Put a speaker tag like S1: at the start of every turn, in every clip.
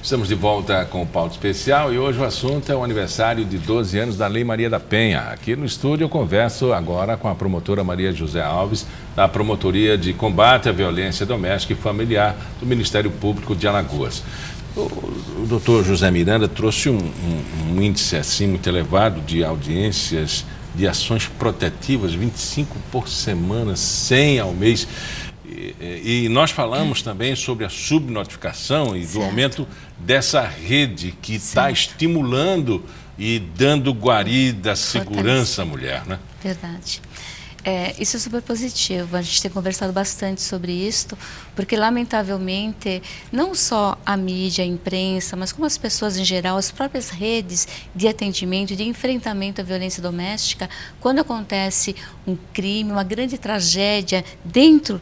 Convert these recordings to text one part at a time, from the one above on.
S1: Estamos de volta com o Pauta Especial e hoje o assunto é o aniversário de 12 anos da Lei Maria da Penha. Aqui no estúdio eu converso agora com a promotora Maria José Alves, da Promotoria de Combate à Violência Doméstica e Familiar do Ministério Público de Alagoas. O doutor José Miranda trouxe um índice assim muito elevado de audiências de ações protetivas, 25 por semana, 100 ao mês. E nós falamos também sobre a subnotificação e do aumento dessa rede que está estimulando e dando guarida, segurança à mulher, né?
S2: Verdade. Isso é super positivo, a gente tem conversado bastante sobre isso, porque lamentavelmente não só a mídia, a imprensa, mas como as pessoas em geral, as próprias redes de atendimento, de enfrentamento à violência doméstica, quando acontece um crime, uma grande tragédia dentro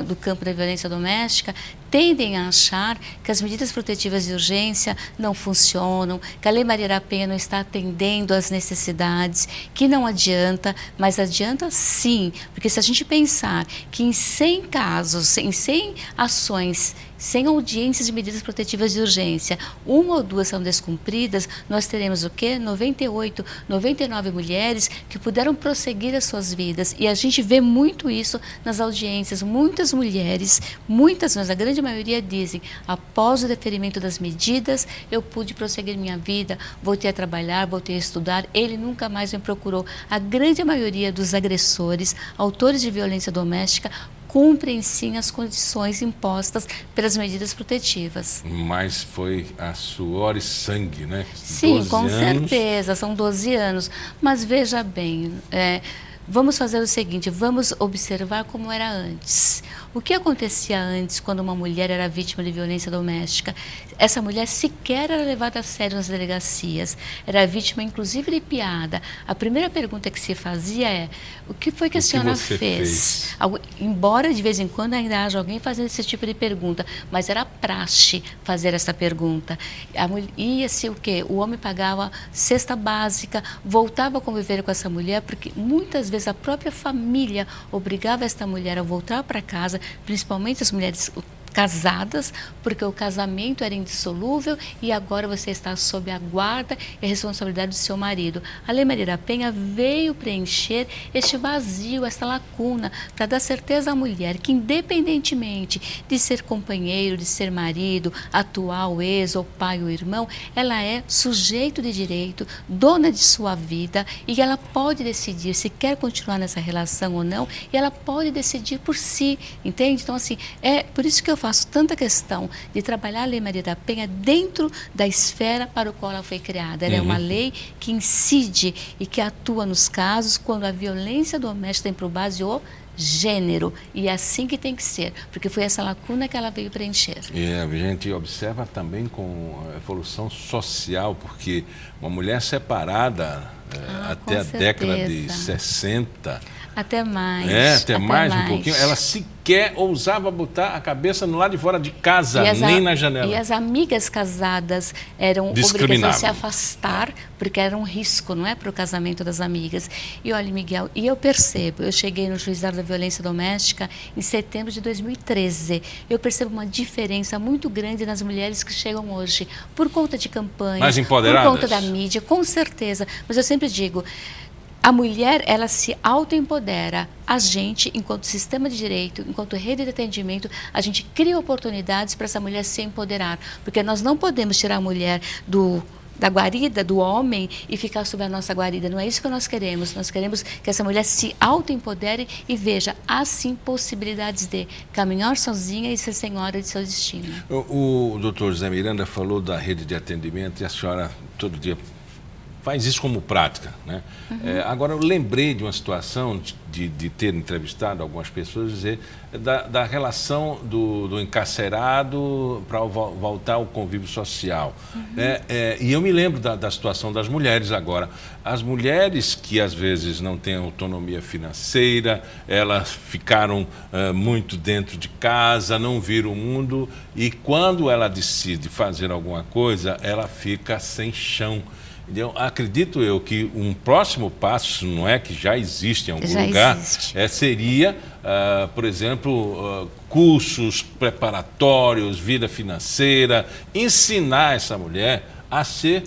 S2: do campo da violência doméstica, tendem a achar que as medidas protetivas de urgência não funcionam, que a Lei Maria da Penha não está atendendo às necessidades, que não adianta, mas adianta sim, porque se a gente pensar que em 100 casos, em 100 ações, 100 audiências de medidas protetivas de urgência, uma ou duas são descumpridas, nós teremos o quê? 98, 99 mulheres que puderam prosseguir as suas vidas. E a gente vê muito isso nas audiências. Muitas mulheres, mas a grande maioria dizem, após o deferimento das medidas, eu pude prosseguir minha vida, voltei a trabalhar, voltei a estudar, ele nunca mais me procurou. A grande maioria dos agressores, autores de violência doméstica, cumprem sim as condições impostas pelas medidas protetivas.
S1: Mas foi a suor e sangue, né?
S2: Sim, com certeza, são 12 anos. Mas veja bem, vamos fazer o seguinte, vamos observar como era antes. O que acontecia antes quando uma mulher era vítima de violência doméstica? Essa mulher sequer era levada a sério nas delegacias, era vítima inclusive de piada. A primeira pergunta que se fazia é, o que foi que a senhora fez? Embora de vez em quando ainda haja alguém fazendo esse tipo de pergunta, mas era praxe fazer essa pergunta. Ia-se o quê? O homem pagava cesta básica, voltava a conviver com essa mulher, porque muitas vezes a própria família obrigava esta mulher a voltar para casa, principalmente as mulheres casadas, porque o casamento era indissolúvel e agora você está sob a guarda e a responsabilidade do seu marido. A Lei Maria da Penha veio preencher este vazio, esta lacuna, para dar certeza à mulher que, independentemente de ser companheiro, de ser marido, atual, ex, ou pai ou irmão, ela é sujeito de direito, dona de sua vida e ela pode decidir se quer continuar nessa relação ou não e ela pode decidir por si, entende? Então, assim, é por isso que eu faço tanta questão de trabalhar a Lei Maria da Penha dentro da esfera para o qual ela foi criada. Ela é uma lei que incide e que atua nos casos quando a violência doméstica tem por base o gênero. E é assim que tem que ser, porque foi essa lacuna que ela veio preencher.
S1: E a gente observa também com a evolução social, porque uma mulher separada até a década de 60...
S2: Até mais.
S1: Até mais um pouquinho. Ela sequer ousava botar a cabeça no lado de fora de casa, nem na janela.
S2: E as amigas casadas eram obrigadas a se afastar, porque era um risco, não é, para o casamento das amigas. E olha, Miguel, e eu percebo, eu cheguei no Juizado da Violência Doméstica em setembro de 2013. Eu percebo uma diferença muito grande nas mulheres que chegam hoje, por conta de campanhas,
S1: mais empoderadas,
S2: por conta da mídia, com certeza. Mas eu sempre digo, a mulher, ela se autoempodera. A gente, enquanto sistema de direito, enquanto rede de atendimento, a gente cria oportunidades para essa mulher se empoderar. Porque nós não podemos tirar a mulher da guarida do homem e ficar sob a nossa guarida. Não é isso que nós queremos. Nós queremos que essa mulher se autoempodere e veja, há sim possibilidades de caminhar sozinha e ser senhora de seu destino.
S1: O doutor José Miranda falou da rede de atendimento e a senhora todo dia faz isso como prática, né? Agora, eu lembrei de uma situação de ter entrevistado algumas pessoas, dizer da relação do encarcerado para voltar ao convívio social. E eu me lembro da situação das mulheres agora. As mulheres que às vezes não têm autonomia financeira, elas ficaram muito dentro de casa, não viram o mundo, e quando ela decide fazer alguma coisa, ela fica sem chão. Então, acredito eu que um próximo passo, não é que já existe em algum lugar, seria por exemplo, cursos preparatórios, vida financeira, ensinar essa mulher a ser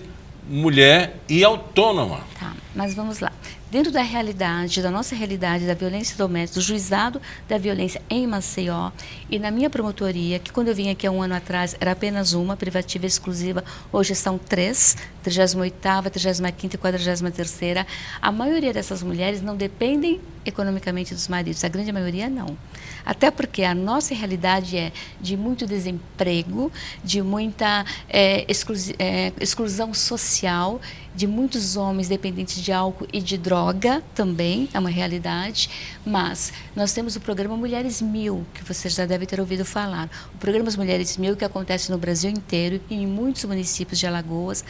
S1: mulher e autônoma.
S2: Tá, mas vamos lá. Dentro da realidade, da nossa realidade da violência doméstica, do juizado da violência em Maceió e na minha promotoria, que quando eu vim aqui há um ano atrás era apenas uma, privativa exclusiva, hoje são 3, 38ª, 35ª e 43ª. A maioria dessas mulheres não dependem economicamente dos maridos, a grande maioria não. Até porque a nossa realidade é de muito desemprego, de muita exclusão social, de muitos homens dependentes de álcool e de droga também, é uma realidade, mas nós temos o programa Mulheres 1000, que você já deve ter ouvido falar. O programa Mulheres 1000, que acontece no Brasil inteiro e em muitos municípios de Alagoas,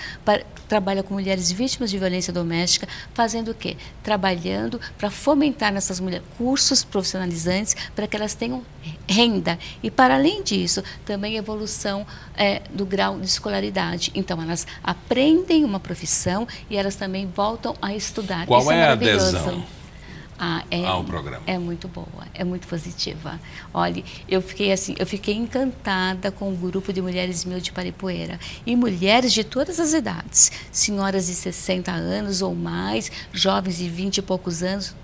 S2: trabalha com mulheres vítimas de violência doméstica, fazendo o quê? Trabalhando para fomentar nessas mulheres cursos profissionalizantes para que elas tenham renda e, para além disso, também evolução do grau de escolaridade. Então, elas aprendem uma profissão e elas também voltam a estudar.
S1: Qual
S2: Isso
S1: é a
S2: maravilhoso.
S1: adesão ao programa?
S2: É muito boa, é muito positiva. Olha, eu fiquei encantada com o grupo de Mulheres 1000 de Paripueira. E mulheres de todas as idades, senhoras de 60 anos ou mais, jovens de 20 e poucos anos,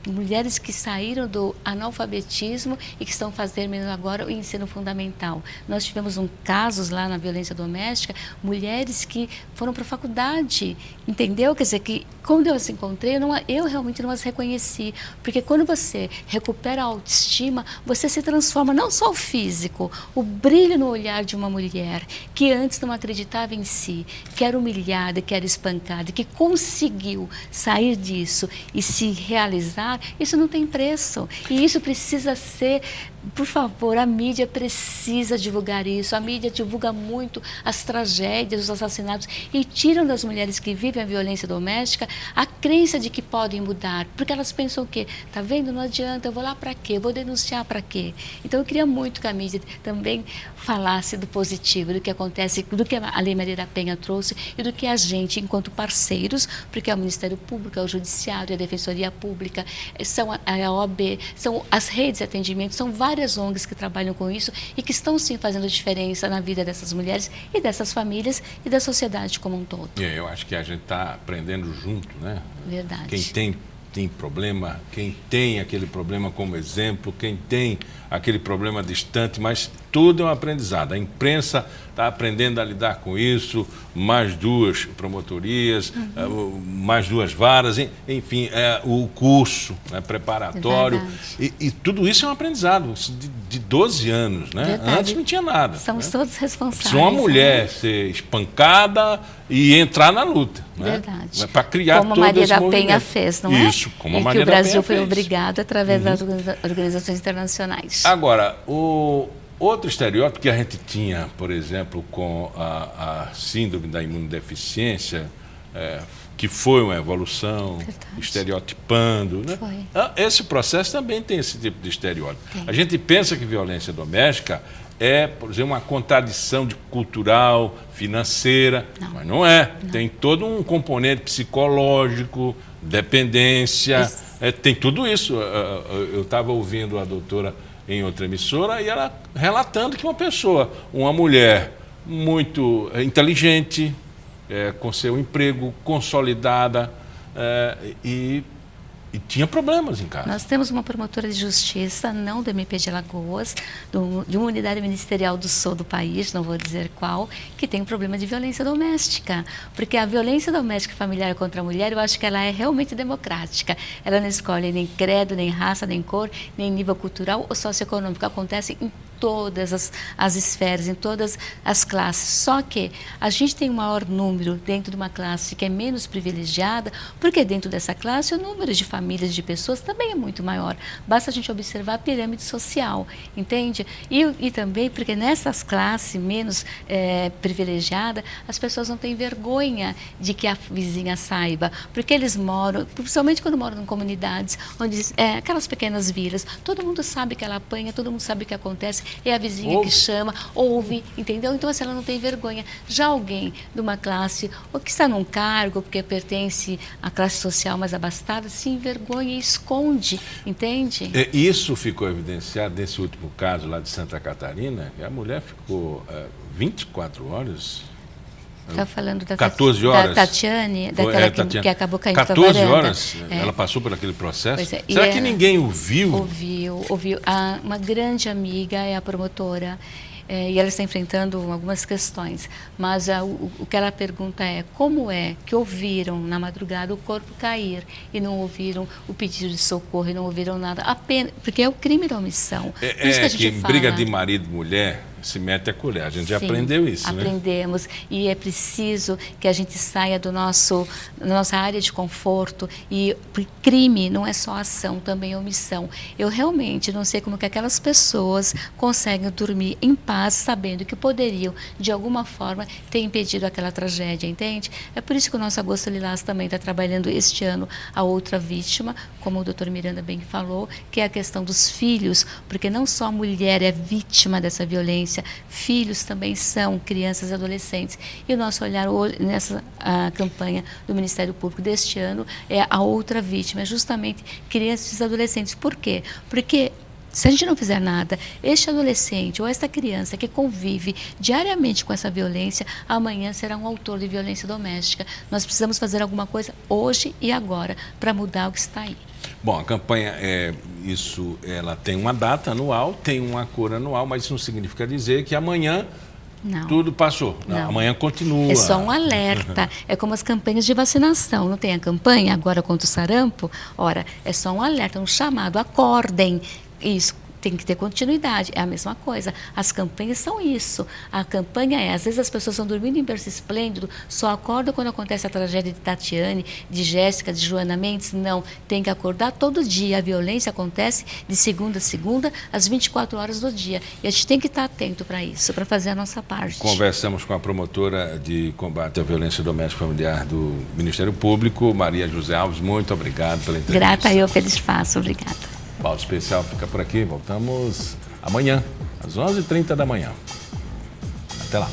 S2: mulheres que saíram do analfabetismo e que estão fazendo agora o ensino fundamental. Nós tivemos casos lá na violência doméstica, mulheres que foram para a faculdade, entendeu? Quer dizer, que quando eu as encontrei, eu realmente não as reconheci. Porque quando você recupera a autoestima, você se transforma não só o físico, o brilho no olhar de uma mulher que antes não acreditava em si, que era humilhada, que era espancada, que conseguiu sair disso e se realizar, isso não tem preço. E isso precisa ser... Por favor, a mídia precisa divulgar isso. A mídia divulga muito as tragédias, os assassinatos e tiram das mulheres que vivem a violência doméstica a crença de que podem mudar. Porque elas pensam o quê? Tá vendo? Não adianta, eu vou lá para quê? Eu vou denunciar para quê? Então, eu queria muito que a mídia também falasse do positivo, do que acontece, do que a Lei Maria da Penha trouxe e do que a gente, enquanto parceiros, porque é o Ministério Público, é o Judiciário, é a Defensoria Pública, são a OAB, são as redes de atendimento, são várias ONGs que trabalham com isso e que estão sim fazendo diferença na vida dessas mulheres e dessas famílias e da sociedade como um todo.
S1: Eu acho que a gente está aprendendo junto, né?
S2: Verdade.
S1: Quem tem problema, quem tem aquele problema como exemplo, quem tem aquele problema distante, mas tudo é um aprendizado. A imprensa está aprendendo a lidar com isso, mais 2 promotorias, mais 2 varas, enfim, o curso preparatório. E tudo isso é um aprendizado de 12 anos, né?
S2: Verdade.
S1: Antes não tinha nada.
S2: Somos todos responsáveis.
S1: Se uma mulher ser espancada e entrar na luta.
S2: Verdade.
S1: Né? Para criar todo esse movimento.
S2: Como a Maria da Penha fez, não é?
S1: Isso, como a
S2: e
S1: Maria
S2: que o
S1: da Penha
S2: Brasil foi
S1: fez.
S2: obrigado através das organizações internacionais.
S1: Agora, o outro estereótipo que a gente tinha, por exemplo, com a síndrome da imunodeficiência, que foi uma evolução, estereotipando, né? Esse processo também tem esse tipo de estereótipo. A gente pensa que violência doméstica é, por exemplo, uma contradição cultural, financeira, mas não é. Não. Tem todo um componente psicológico, dependência, tem tudo isso. Eu estava ouvindo a doutora em outra emissora e ela relatando que uma mulher muito inteligente, com seu emprego consolidada e tinha problemas em casa.
S2: Nós temos uma promotora de justiça, não do MP de Alagoas, de uma unidade ministerial do sul do país, não vou dizer qual, que tem um problema de violência doméstica. Porque a violência doméstica familiar contra a mulher, eu acho que ela é realmente democrática. Ela não escolhe nem credo, nem raça, nem cor, nem nível cultural ou socioeconômico. Acontece em todas as esferas, em todas as classes. Só que a gente tem um maior número dentro de uma classe que é menos privilegiada, porque dentro dessa classe o número de famílias, de pessoas também é muito maior. Basta a gente observar a pirâmide social, entende? E também porque nessas classes menos privilegiadas, as pessoas não têm vergonha de que a vizinha saiba, porque eles moram, principalmente quando moram em comunidades, onde aquelas pequenas vilas, todo mundo sabe que ela apanha, todo mundo sabe o que acontece, é a vizinha que chama, ouve, entendeu? Então, assim, ela não tem vergonha. Já alguém de uma classe, ou que está num cargo, porque pertence à classe social mais abastada, se envergonha e esconde, entende?
S1: Isso ficou evidenciado nesse último caso lá de Santa Catarina, que a mulher ficou 24 horas...
S2: Está falando da
S1: 14 horas.
S2: Da Tatiane, daquela que acabou caindo
S1: 14 horas, ela passou por aquele processo. Será que ninguém ouviu?
S2: Ouviu. Uma grande amiga é a promotora, e ela está enfrentando algumas questões. Mas o que ela pergunta é, como é que ouviram na madrugada o corpo cair e não ouviram o pedido de socorro e não ouviram nada? Apenas, porque é o crime da omissão. Por isso que a gente fala,
S1: briga de marido e mulher... se mete a colher. A gente já aprendeu isso, né?
S2: Aprendemos. E é preciso que a gente saia da nossa área de conforto. E crime não é só ação, também é omissão. Eu realmente não sei como que aquelas pessoas conseguem dormir em paz, sabendo que poderiam, de alguma forma, ter impedido aquela tragédia, entende? É por isso que o nosso Agosto Lilás também está trabalhando este ano a outra vítima, como o doutor Miranda bem falou, que é a questão dos filhos, porque não só a mulher é vítima dessa violência, filhos também são crianças e adolescentes. E o nosso olhar nessa campanha do Ministério Público deste ano é a outra vítima, é justamente crianças e adolescentes. Por quê? Porque se a gente não fizer nada, este adolescente ou esta criança que convive diariamente com essa violência, amanhã será um autor de violência doméstica. Nós precisamos fazer alguma coisa hoje e agora para mudar o que está aí.
S1: Bom, a campanha, ela tem uma data anual, tem uma cor anual, mas isso não significa dizer que amanhã tudo passou. Não, amanhã continua.
S2: É só um alerta. É como as campanhas de vacinação. Não tem a campanha agora contra o sarampo? Ora, é só um alerta, um chamado. Acordem. Isso tem que ter continuidade, é a mesma coisa. As campanhas são isso. A campanha às vezes as pessoas estão dormindo em berço esplêndido, só acordam quando acontece a tragédia de Tatiane, de Jéssica, de Joana Mendes. Não, tem que acordar todo dia. A violência acontece de segunda a segunda, às 24 horas do dia. E a gente tem que estar atento para isso, para fazer a nossa parte.
S1: Conversamos com a promotora de combate à violência doméstica e familiar do Ministério Público, Maria José Alves. Muito obrigado pela entrevista.
S2: Grata eu pelo espaço, obrigada.
S1: Pauta Especial fica por aqui. Voltamos amanhã, às 11h30 da manhã. Até lá.